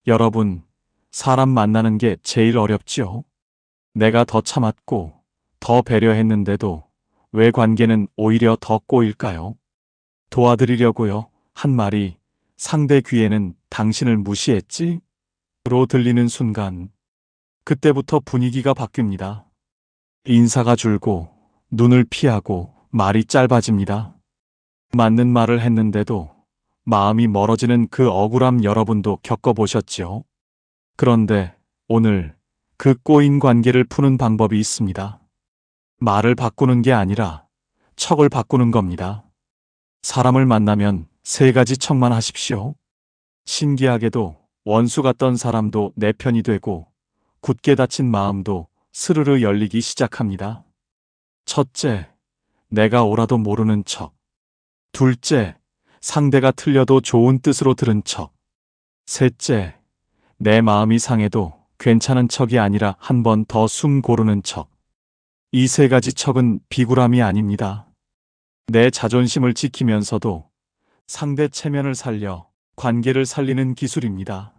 여러분, 사람 만나는 게 제일 어렵지요? 내가 더 참았고, 더 배려했는데도 왜 관계는 오히려 더 꼬일까요? 도와드리려고요 한 말이 상대 귀에는 당신을 무시했지? 로 들리는 순간, 그때부터 분위기가 바뀝니다. 인사가 줄고, 눈을 피하고, 말이 짧아집니다. 맞는 말을 했는데도 마음이 멀어지는 그 억울함 여러분도 겪어보셨지요? 그런데 오늘 그 꼬인 관계를 푸는 방법이 있습니다. 말을 바꾸는 게 아니라 척을 바꾸는 겁니다. 사람을 만나면 세 가지 척만 하십시오. 신기하게도 원수 같던 사람도 내 편이 되고 굳게 닫힌 마음도 스르르 열리기 시작합니다. 첫째, 내가 옳아도 모르는 척. 둘째, 상대가 틀려도 좋은 뜻으로 들은 척. 셋째, 내 마음이 상해도 괜찮은 척이 아니라 한 번 더 숨 고르는 척. 이 세 가지 척은 비굴함이 아닙니다. 내 자존심을 지키면서도 상대 체면을 살려 관계를 살리는 기술입니다.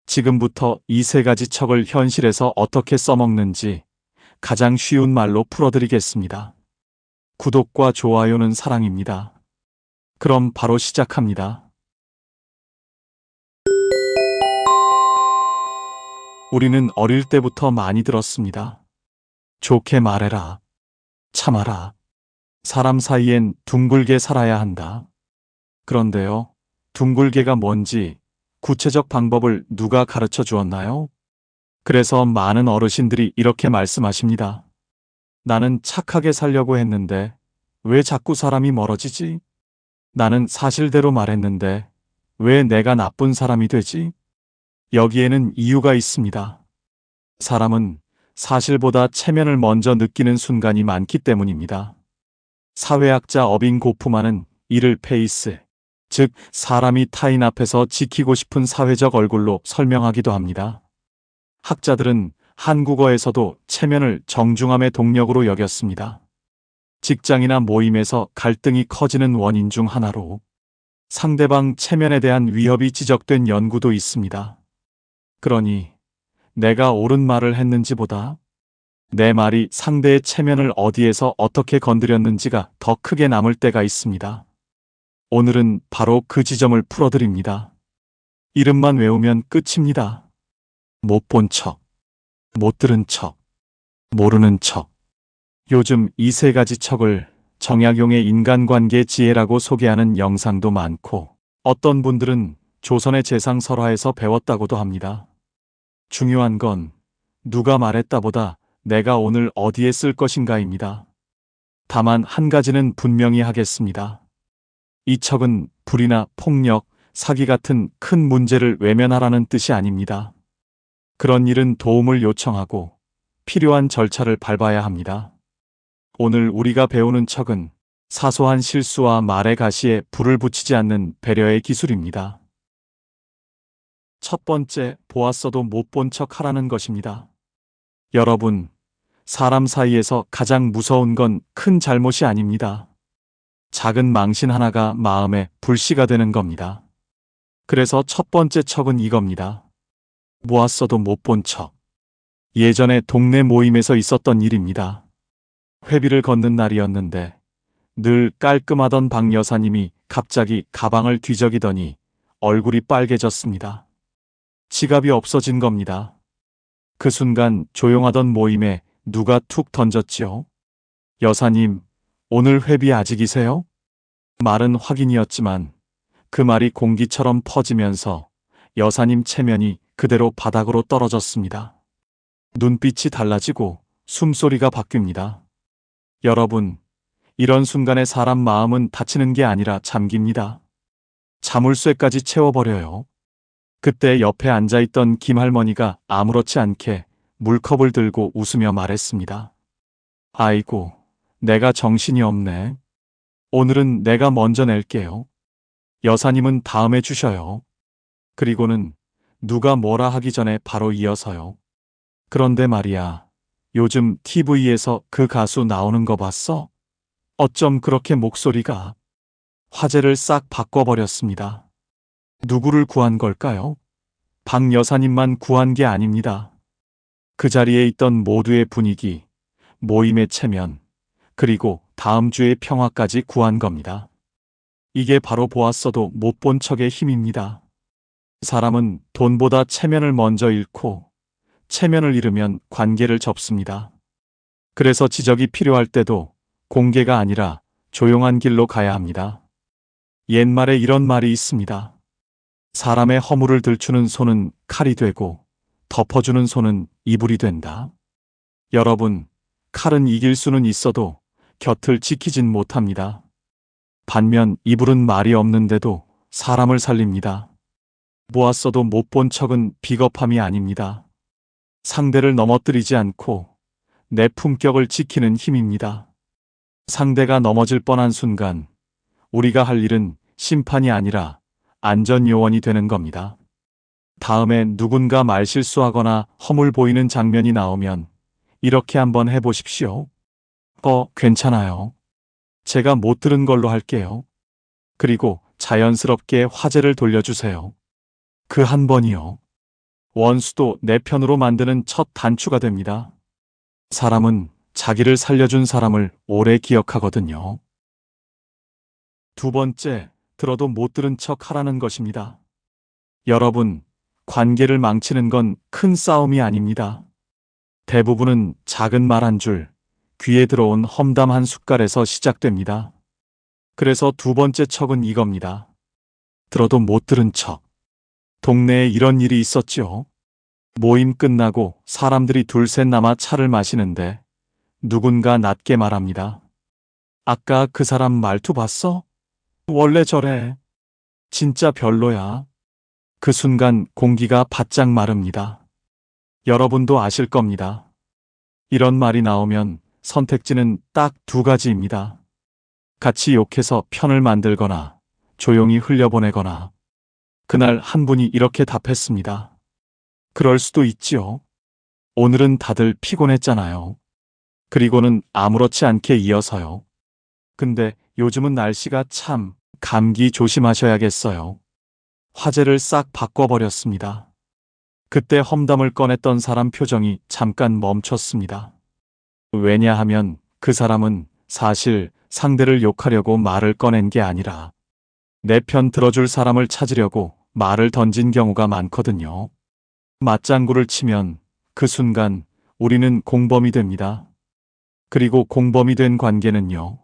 지금부터 이 세 가지 척을 현실에서 어떻게 써먹는지 가장 쉬운 말로 풀어드리겠습니다. 구독과 좋아요는 사랑입니다. 그럼 바로 시작합니다. 우리는 어릴 때부터 많이 들었습니다. 좋게 말해라. 참아라. 사람 사이엔 둥글게 살아야 한다. 그런데요, 둥글게가 뭔지 구체적 방법을 누가 가르쳐 주었나요? 그래서 많은 어르신들이 이렇게 말씀하십니다. 나는 착하게 살려고 했는데 왜 자꾸 사람이 멀어지지? 나는 사실대로 말했는데 왜 내가 나쁜 사람이 되지? 여기에는 이유가 있습니다. 사람은 사실보다 체면을 먼저 느끼는 순간이 많기 때문입니다. 사회학자 어빙 고프만은 이를 페이스, 즉 사람이 타인 앞에서 지키고 싶은 사회적 얼굴로 설명하기도 합니다. 학자들은 한국어에서도 체면을 정중함의 동력으로 여겼습니다. 직장이나 모임에서 갈등이 커지는 원인 중 하나로 상대방 체면에 대한 위협이 지적된 연구도 있습니다. 그러니 내가 옳은 말을 했는지보다 내 말이 상대의 체면을 어디에서 어떻게 건드렸는지가 더 크게 남을 때가 있습니다. 오늘은 바로 그 지점을 풀어드립니다. 이름만 외우면 끝입니다. 못 본 척, 못 들은 척, 모르는 척. 요즘 이 세 가지 척을 정약용의 인간관계 지혜라고 소개하는 영상도 많고 어떤 분들은 조선의 재상설화에서 배웠다고도 합니다. 중요한 건 누가 말했다보다 내가 오늘 어디에 쓸 것인가입니다. 다만 한 가지는 분명히 하겠습니다. 이 척은 불이나 폭력, 사기 같은 큰 문제를 외면하라는 뜻이 아닙니다. 그런 일은 도움을 요청하고 필요한 절차를 밟아야 합니다. 오늘 우리가 배우는 척은 사소한 실수와 말의 가시에 불을 붙이지 않는 배려의 기술입니다. 첫 번째, 보았어도 못 본 척 하라는 것입니다. 여러분, 사람 사이에서 가장 무서운 건 큰 잘못이 아닙니다. 작은 망신 하나가 마음에 불씨가 되는 겁니다. 그래서 첫 번째 척은 이겁니다. 보았어도 못 본 척. 예전에 동네 모임에서 있었던 일입니다. 회비를 걷는 날이었는데 늘 깔끔하던 박 여사님이 갑자기 가방을 뒤적이더니 얼굴이 빨개졌습니다. 지갑이 없어진 겁니다. 그 순간 조용하던 모임에 누가 툭 던졌지요. 여사님, 오늘 회비 아직이세요? 말은 확인이었지만 그 말이 공기처럼 퍼지면서 여사님 체면이 그대로 바닥으로 떨어졌습니다. 눈빛이 달라지고 숨소리가 바뀝니다. 여러분, 이런 순간에 사람 마음은 다치는 게 아니라 잠깁니다. 자물쇠까지 채워버려요. 그때 옆에 앉아있던 김할머니가 아무렇지 않게 물컵을 들고 웃으며 말했습니다. 아이고, 내가 정신이 없네. 오늘은 내가 먼저 낼게요. 여사님은 다음에 주셔요. 그리고는 누가 뭐라 하기 전에 바로 이어서요. 그런데 말이야, 요즘 TV에서 그 가수 나오는 거 봤어? 어쩜 그렇게 목소리가. 화제를 싹 바꿔버렸습니다. 누구를 구한 걸까요? 박 여사님만 구한 게 아닙니다. 그 자리에 있던 모두의 분위기, 모임의 체면, 그리고 다음 주의 평화까지 구한 겁니다. 이게 바로 보았어도 못 본 척의 힘입니다. 사람은 돈보다 체면을 먼저 잃고 체면을 잃으면 관계를 접습니다. 그래서 지적이 필요할 때도 공개가 아니라 조용한 길로 가야 합니다. 옛말에 이런 말이 있습니다. 사람의 허물을 들추는 손은 칼이 되고 덮어주는 손은 이불이 된다. 여러분, 칼은 이길 수는 있어도 곁을 지키진 못합니다. 반면 이불은 말이 없는데도 사람을 살립니다. 보았어도 못 본 척은 비겁함이 아닙니다. 상대를 넘어뜨리지 않고 내 품격을 지키는 힘입니다. 상대가 넘어질 뻔한 순간 우리가 할 일은 심판이 아니라 안전요원이 되는 겁니다. 다음에 누군가 말실수하거나 허물 보이는 장면이 나오면 이렇게 한번 해보십시오. 괜찮아요. 제가 못 들은 걸로 할게요. 그리고 자연스럽게 화제를 돌려주세요. 그 한 번이요. 원수도 내 편으로 만드는 첫 단추가 됩니다. 사람은 자기를 살려준 사람을 오래 기억하거든요. 두 번째, 들어도 못 들은 척 하라는 것입니다. 여러분, 관계를 망치는 건 큰 싸움이 아닙니다. 대부분은 작은 말 한 줄, 귀에 들어온 험담 한 숟갈에서 시작됩니다. 그래서 두 번째 척은 이겁니다. 들어도 못 들은 척. 동네에 이런 일이 있었죠. 모임 끝나고 사람들이 둘셋 남아 차를 마시는데 누군가 낮게 말합니다. 아까 그 사람 말투 봤어? 원래 저래. 진짜 별로야. 그 순간 공기가 바짝 마릅니다. 여러분도 아실 겁니다. 이런 말이 나오면 선택지는 딱 두 가지입니다. 같이 욕해서 편을 만들거나 조용히 흘려보내거나. 그날 한 분이 이렇게 답했습니다. 그럴 수도 있지요. 오늘은 다들 피곤했잖아요. 그리고는 아무렇지 않게 이어서요. 근데 요즘은 날씨가 참 감기 조심하셔야겠어요. 화제를 싹 바꿔버렸습니다. 그때 험담을 꺼냈던 사람 표정이 잠깐 멈췄습니다. 왜냐하면 그 사람은 사실 상대를 욕하려고 말을 꺼낸 게 아니라 내 편 들어줄 사람을 찾으려고 말을 던진 경우가 많거든요. 맞장구를 치면 그 순간 우리는 공범이 됩니다. 그리고 공범이 된 관계는요.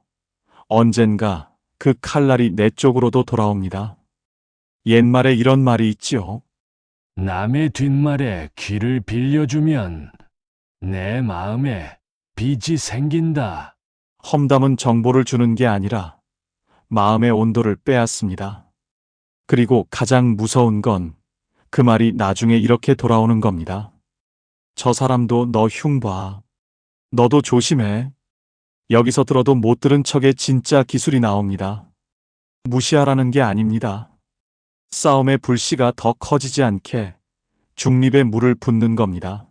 언젠가 그 칼날이 내 쪽으로도 돌아옵니다. 옛말에 이런 말이 있지요. 남의 뒷말에 귀를 빌려주면 내 마음에 빚이 생긴다. 험담은 정보를 주는 게 아니라 마음의 온도를 빼앗습니다. 그리고 가장 무서운 건 그 말이 나중에 이렇게 돌아오는 겁니다. 저 사람도 너 흉 봐. 너도 조심해. 여기서 들어도 못 들은 척의 진짜 기술이 나옵니다. 무시하라는 게 아닙니다. 싸움의 불씨가 더 커지지 않게 중립의 물을 붓는 겁니다.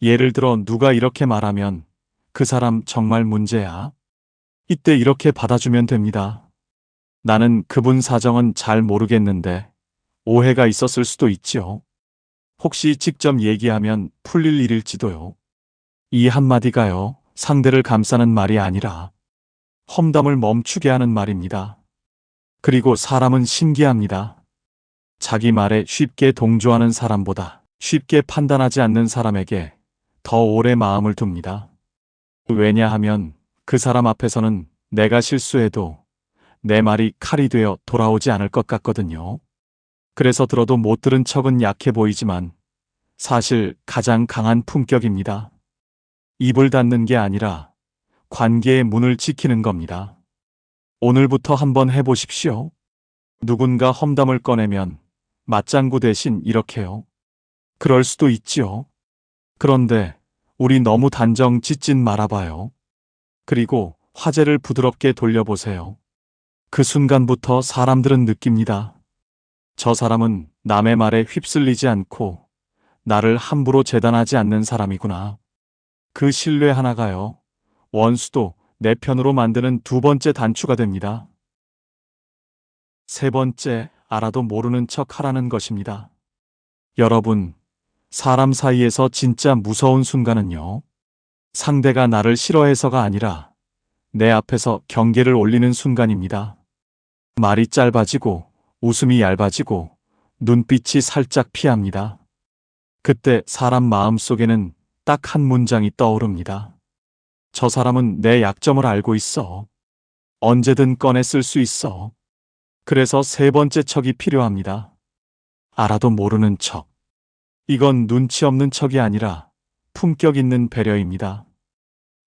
예를 들어 누가 이렇게 말하면 그 사람 정말 문제야. 이때 이렇게 받아주면 됩니다. 나는 그분 사정은 잘 모르겠는데 오해가 있었을 수도 있지요. 혹시 직접 얘기하면 풀릴 일일지도요. 이 한마디가요, 상대를 감싸는 말이 아니라 험담을 멈추게 하는 말입니다. 그리고 사람은 신기합니다. 자기 말에 쉽게 동조하는 사람보다 쉽게 판단하지 않는 사람에게 더 오래 마음을 둡니다. 왜냐하면 그 사람 앞에서는 내가 실수해도 내 말이 칼이 되어 돌아오지 않을 것 같거든요. 그래서 들어도 못 들은 척은 약해 보이지만 사실 가장 강한 품격입니다. 입을 닫는 게 아니라 관계의 문을 지키는 겁니다. 오늘부터 한번 해보십시오. 누군가 험담을 꺼내면 맞장구 대신 이렇게요. 그럴 수도 있지요. 그런데 우리 너무 단정 짓진 말아봐요. 그리고 화제를 부드럽게 돌려보세요. 그 순간부터 사람들은 느낍니다. 저 사람은 남의 말에 휩쓸리지 않고 나를 함부로 재단하지 않는 사람이구나. 그 신뢰 하나가요. 원수도 내 편으로 만드는 두 번째 단추가 됩니다. 세 번째, 알아도 모르는 척 하라는 것입니다. 여러분, 사람 사이에서 진짜 무서운 순간은요, 상대가 나를 싫어해서가 아니라 내 앞에서 경계를 올리는 순간입니다. 말이 짧아지고 웃음이 얇아지고 눈빛이 살짝 피합니다. 그때 사람 마음 속에는 딱 한 문장이 떠오릅니다. 저 사람은 내 약점을 알고 있어. 언제든 꺼내 쓸 수 있어. 그래서 세 번째 척이 필요합니다. 알아도 모르는 척. 이건 눈치 없는 척이 아니라 품격 있는 배려입니다.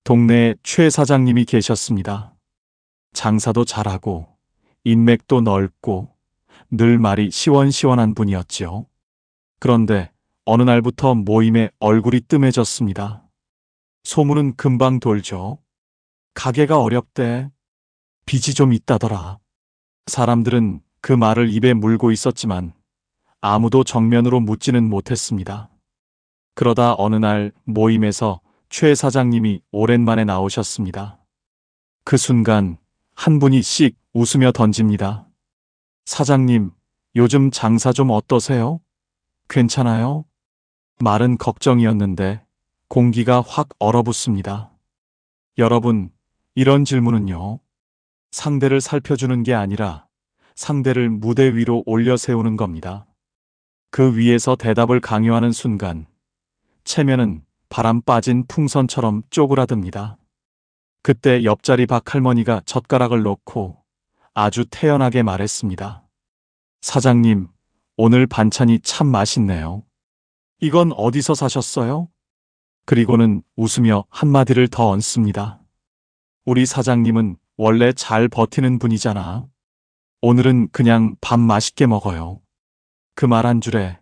동네에 최 사장님이 계셨습니다. 장사도 잘하고 인맥도 넓고 늘 말이 시원시원한 분이었지요. 그런데 어느 날부터 모임에 얼굴이 뜸해졌습니다. 소문은 금방 돌죠. 가게가 어렵대. 빚이 좀 있다더라. 사람들은 그 말을 입에 물고 있었지만 아무도 정면으로 묻지는 못했습니다. 그러다 어느 날 모임에서 최 사장님이 오랜만에 나오셨습니다. 그 순간 한 분이 씩 웃으며 던집니다. 사장님, 요즘 장사 좀 어떠세요? 괜찮아요? 말은 걱정이었는데 공기가 확 얼어붙습니다. 여러분, 이런 질문은요, 상대를 살펴주는 게 아니라 상대를 무대 위로 올려 세우는 겁니다. 그 위에서 대답을 강요하는 순간, 체면은 바람 빠진 풍선처럼 쪼그라듭니다. 그때 옆자리 박할머니가 젓가락을 놓고 아주 태연하게 말했습니다. 사장님, 오늘 반찬이 참 맛있네요. 이건 어디서 사셨어요? 그리고는 웃으며 한마디를 더 얹습니다. 우리 사장님은 원래 잘 버티는 분이잖아. 오늘은 그냥 밥 맛있게 먹어요. 그 말 한 줄에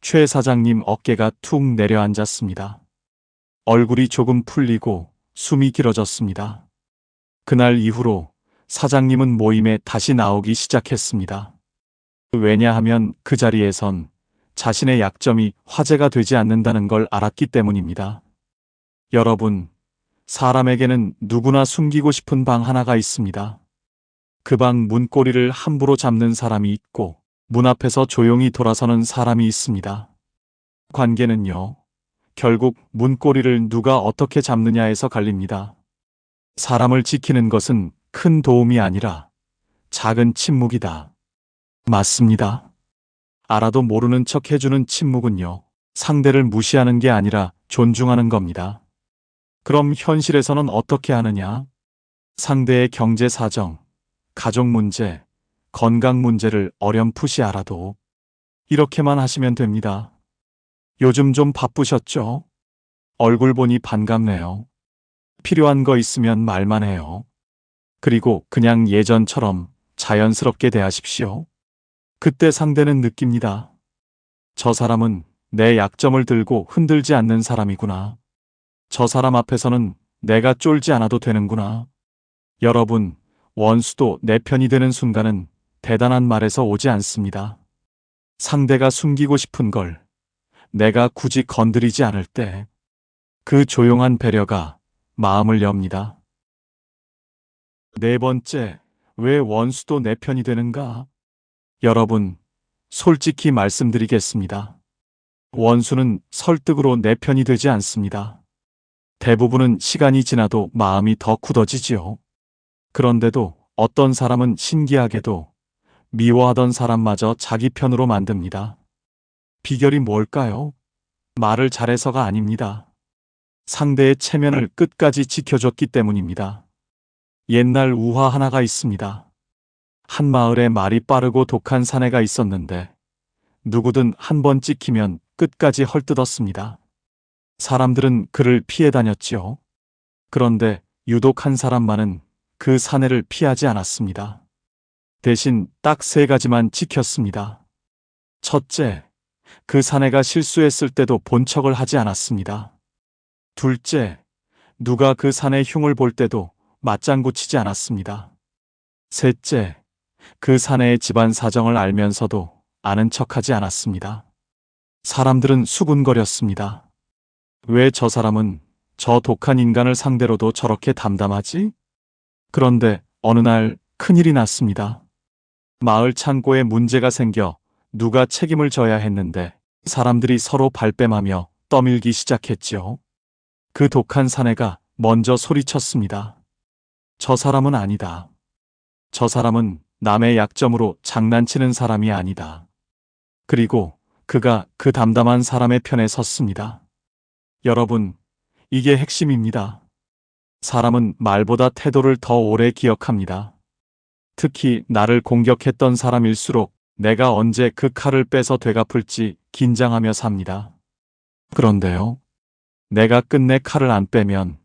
최 사장님 어깨가 툭 내려앉았습니다. 얼굴이 조금 풀리고 숨이 길어졌습니다. 그날 이후로 사장님은 모임에 다시 나오기 시작했습니다. 왜냐하면 그 자리에선 자신의 약점이 화제가 되지 않는다는 걸 알았기 때문입니다. 여러분, 사람에게는 누구나 숨기고 싶은 방 하나가 있습니다. 그 방 문고리를 함부로 잡는 사람이 있고 문 앞에서 조용히 돌아서는 사람이 있습니다. 관계는요, 결국 문고리를 누가 어떻게 잡느냐에서 갈립니다. 사람을 지키는 것은 큰 도움이 아니라 작은 침묵이다. 맞습니다. 알아도 모르는 척 해주는 침묵은요, 상대를 무시하는 게 아니라 존중하는 겁니다. 그럼 현실에서는 어떻게 하느냐? 상대의 경제 사정, 가족 문제, 건강 문제를 어렴풋이 알아도 이렇게만 하시면 됩니다. 요즘 좀 바쁘셨죠? 얼굴 보니 반갑네요. 필요한 거 있으면 말만 해요. 그리고 그냥 예전처럼 자연스럽게 대하십시오. 그때 상대는 느낍니다. 저 사람은 내 약점을 들고 흔들지 않는 사람이구나. 저 사람 앞에서는 내가 쫄지 않아도 되는구나. 여러분, 원수도 내 편이 되는 순간은 대단한 말에서 오지 않습니다. 상대가 숨기고 싶은 걸 내가 굳이 건드리지 않을 때, 그 조용한 배려가 마음을 엽니다. 네 번째, 왜 원수도 내 편이 되는가? 여러분, 솔직히 말씀드리겠습니다. 원수는 설득으로 내 편이 되지 않습니다. 대부분은 시간이 지나도 마음이 더 굳어지지요. 그런데도 어떤 사람은 신기하게도 미워하던 사람마저 자기 편으로 만듭니다. 비결이 뭘까요? 말을 잘해서가 아닙니다. 상대의 체면을 끝까지 지켜줬기 때문입니다. 옛날 우화 하나가 있습니다. 한 마을에 말이 빠르고 독한 사내가 있었는데 누구든 한 번 찍히면 끝까지 헐뜯었습니다. 사람들은 그를 피해 다녔지요. 그런데 유독 한 사람만은 그 사내를 피하지 않았습니다. 대신 딱 세 가지만 지켰습니다. 첫째, 그 사내가 실수했을 때도 본 척을 하지 않았습니다. 둘째, 누가 그 사내 흉을 볼 때도 맞장구 치지 않았습니다. 셋째, 그 사내의 집안 사정을 알면서도 아는 척하지 않았습니다. 사람들은 수군거렸습니다. 왜 저 사람은 저 독한 인간을 상대로도 저렇게 담담하지? 그런데 어느 날 큰일이 났습니다. 마을 창고에 문제가 생겨 누가 책임을 져야 했는데 사람들이 서로 발뺌하며 떠밀기 시작했지요. 그 독한 사내가 먼저 소리쳤습니다. 저 사람은 아니다. 저 사람은 남의 약점으로 장난치는 사람이 아니다. 그리고 그가 그 담담한 사람의 편에 섰습니다. 여러분, 이게 핵심입니다. 사람은 말보다 태도를 더 오래 기억합니다. 특히 나를 공격했던 사람일수록 내가 언제 그 칼을 빼서 되갚을지 긴장하며 삽니다. 그런데요, 내가 끝내 칼을 안 빼면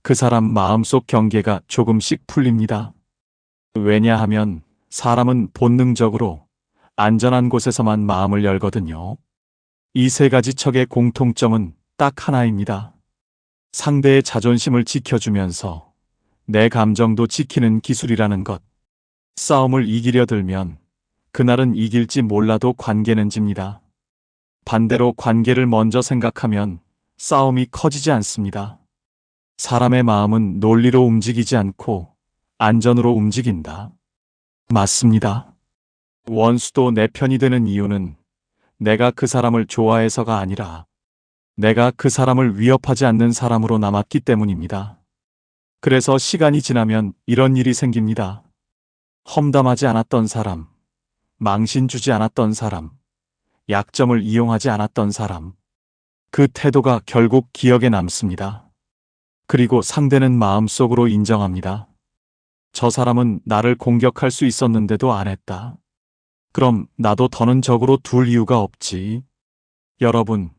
그 사람 마음속 경계가 조금씩 풀립니다. 왜냐하면 사람은 본능적으로 안전한 곳에서만 마음을 열거든요. 이 세 가지 척의 공통점은 딱 하나입니다. 상대의 자존심을 지켜주면서 내 감정도 지키는 기술이라는 것. 싸움을 이기려 들면 그날은 이길지 몰라도 관계는 집니다. 반대로 관계를 먼저 생각하면 싸움이 커지지 않습니다. 사람의 마음은 논리로 움직이지 않고 안전으로 움직인다. 맞습니다. 원수도 내 편이 되는 이유는 내가 그 사람을 좋아해서가 아니라 내가 그 사람을 위협하지 않는 사람으로 남았기 때문입니다. 그래서 시간이 지나면 이런 일이 생깁니다. 험담하지 않았던 사람, 망신 주지 않았던 사람, 약점을 이용하지 않았던 사람. 그 태도가 결국 기억에 남습니다. 그리고 상대는 마음속으로 인정합니다. 저 사람은 나를 공격할 수 있었는데도 안 했다. 그럼 나도 더는 적으로 둘 이유가 없지. 여러분,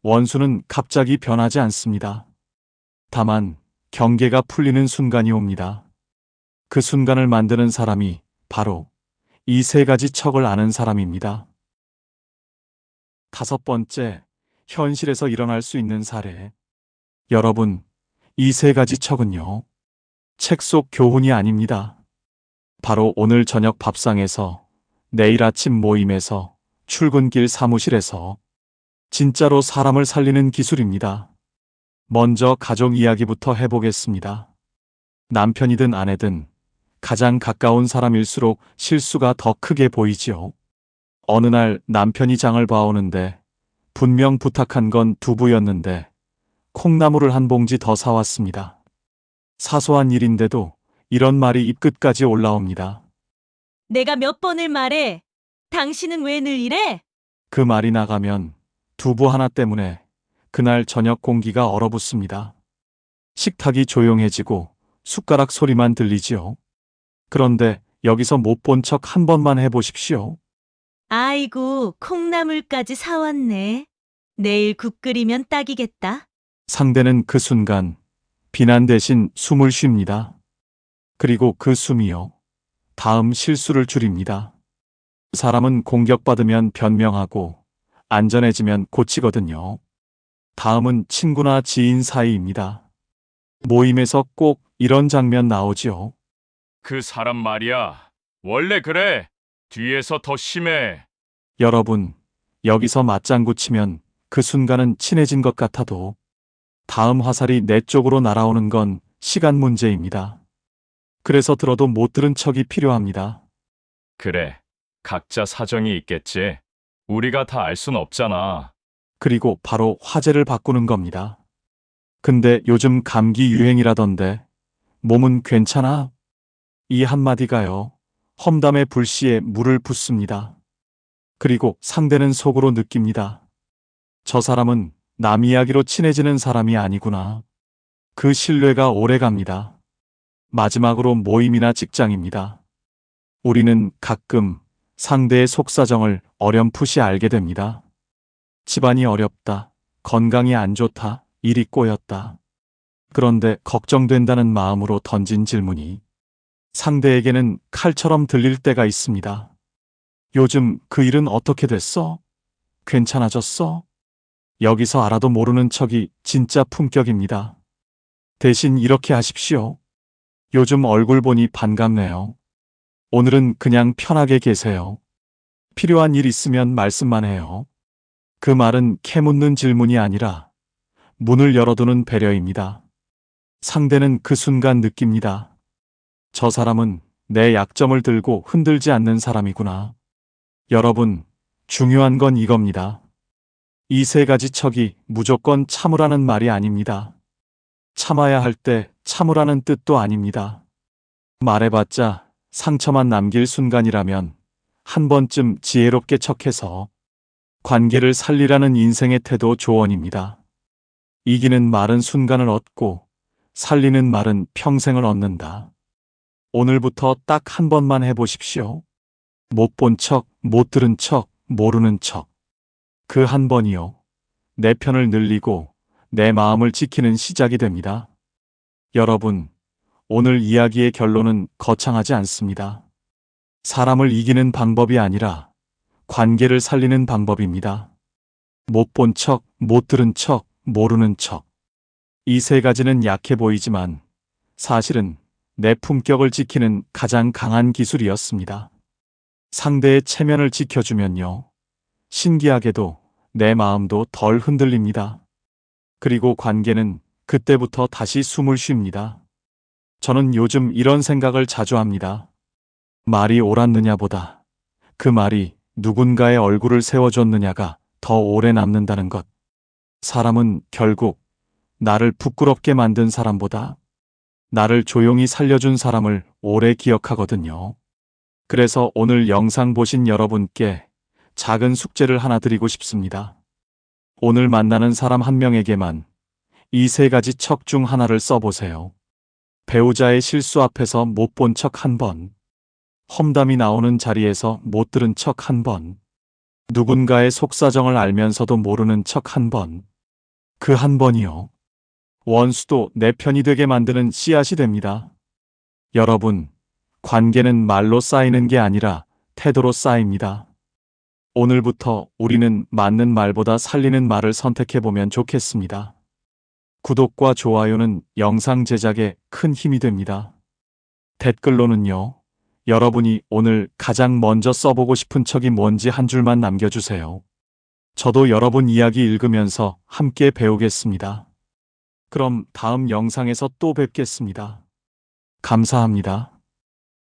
원수는 갑자기 변하지 않습니다. 다만 경계가 풀리는 순간이 옵니다. 그 순간을 만드는 사람이 바로 이 세 가지 척을 아는 사람입니다. 5번째, 현실에서 일어날 수 있는 사례. 여러분, 이 세 가지 척은요, 책 속 교훈이 아닙니다. 바로 오늘 저녁 밥상에서, 내일 아침 모임에서, 출근길 사무실에서 진짜로 사람을 살리는 기술입니다. 먼저 가족 이야기부터 해보겠습니다. 남편이든 아내든 가장 가까운 사람일수록 실수가 더 크게 보이지요. 어느 날 남편이 장을 봐오는데 분명 부탁한 건 두부였는데 콩나물을 한 봉지 더 사왔습니다. 사소한 일인데도 이런 말이 입끝까지 올라옵니다. 내가 몇 번을 말해. 당신은 왜 늘 이래? 그 말이 나가면 두부 하나 때문에 그날 저녁 공기가 얼어붙습니다. 식탁이 조용해지고 숟가락 소리만 들리지요. 그런데 여기서 못 본 척 한 번만 해보십시오. 아이고, 콩나물까지 사왔네. 내일 국 끓이면 딱이겠다. 상대는 그 순간 비난 대신 숨을 쉽니다. 그리고 그 숨이요, 다음 실수를 줄입니다. 사람은 공격받으면 변명하고 안전해지면 고치거든요. 다음은 친구나 지인 사이입니다. 모임에서 꼭 이런 장면 나오지요. 그 사람 말이야. 원래 그래. 뒤에서 더 심해. 여러분, 여기서 맞장구 치면 그 순간은 친해진 것 같아도 다음 화살이 내 쪽으로 날아오는 건 시간 문제입니다. 그래서 들어도 못 들은 척이 필요합니다. 그래. 각자 사정이 있겠지. 우리가 다 알 순 없잖아. 그리고 바로 화제를 바꾸는 겁니다. 근데 요즘 감기 유행이라던데 몸은 괜찮아? 이 한마디가요, 험담의 불씨에 물을 붓습니다. 그리고 상대는 속으로 느낍니다. 저 사람은 남 이야기로 친해지는 사람이 아니구나. 그 신뢰가 오래갑니다. 마지막으로 모임이나 직장입니다. 우리는 가끔 상대의 속사정을 어렴풋이 알게 됩니다. 집안이 어렵다, 건강이 안 좋다, 일이 꼬였다. 그런데 걱정된다는 마음으로 던진 질문이 상대에게는 칼처럼 들릴 때가 있습니다. 요즘 그 일은 어떻게 됐어? 괜찮아졌어? 여기서 알아도 모르는 척이 진짜 품격입니다. 대신 이렇게 하십시오. 요즘 얼굴 보니 반갑네요. 오늘은 그냥 편하게 계세요. 필요한 일 있으면 말씀만 해요. 그 말은 캐묻는 질문이 아니라 문을 열어두는 배려입니다. 상대는 그 순간 느낍니다. 저 사람은 내 약점을 들고 흔들지 않는 사람이구나. 여러분, 중요한 건 이겁니다. 이 세 가지 척이 무조건 참으라는 말이 아닙니다. 참아야 할 때 참으라는 뜻도 아닙니다. 말해봤자 상처만 남길 순간이라면 한 번쯤 지혜롭게 척해서 관계를 살리라는 인생의 태도 조언입니다. 이기는 말은 순간을 얻고 살리는 말은 평생을 얻는다. 오늘부터 딱 한 번만 해보십시오. 못 본 척, 못 들은 척, 모르는 척. 그 한 번이요. 내 편을 늘리고 내 마음을 지키는 시작이 됩니다. 여러분, 오늘 이야기의 결론은 거창하지 않습니다. 사람을 이기는 방법이 아니라 관계를 살리는 방법입니다. 못 본 척, 못 들은 척, 모르는 척. 이 세 가지는 약해 보이지만 사실은 내 품격을 지키는 가장 강한 기술이었습니다. 상대의 체면을 지켜주면요. 신기하게도 내 마음도 덜 흔들립니다. 그리고 관계는 그때부터 다시 숨을 쉽니다. 저는 요즘 이런 생각을 자주 합니다. 말이 옳았느냐보다 그 말이 누군가의 얼굴을 세워줬느냐가 더 오래 남는다는 것. 사람은 결국 나를 부끄럽게 만든 사람보다 나를 조용히 살려준 사람을 오래 기억하거든요. 그래서 오늘 영상 보신 여러분께 작은 숙제를 하나 드리고 싶습니다. 오늘 만나는 사람 한 명에게만 이 세 가지 척 중 하나를 써보세요. 배우자의 실수 앞에서 못 본 척 한 번, 험담이 나오는 자리에서 못 들은 척 한 번, 누군가의 속사정을 알면서도 모르는 척 한 번. 그 한 번이요. 원수도 내 편이 되게 만드는 씨앗이 됩니다. 여러분, 관계는 말로 쌓이는 게 아니라 태도로 쌓입니다. 오늘부터 우리는 맞는 말보다 살리는 말을 선택해보면 좋겠습니다. 구독과 좋아요는 영상 제작에 큰 힘이 됩니다. 댓글로는요, 여러분이 오늘 가장 먼저 써보고 싶은 척이 뭔지 한 줄만 남겨주세요. 저도 여러분 이야기 읽으면서 함께 배우겠습니다. 그럼 다음 영상에서 또 뵙겠습니다. 감사합니다.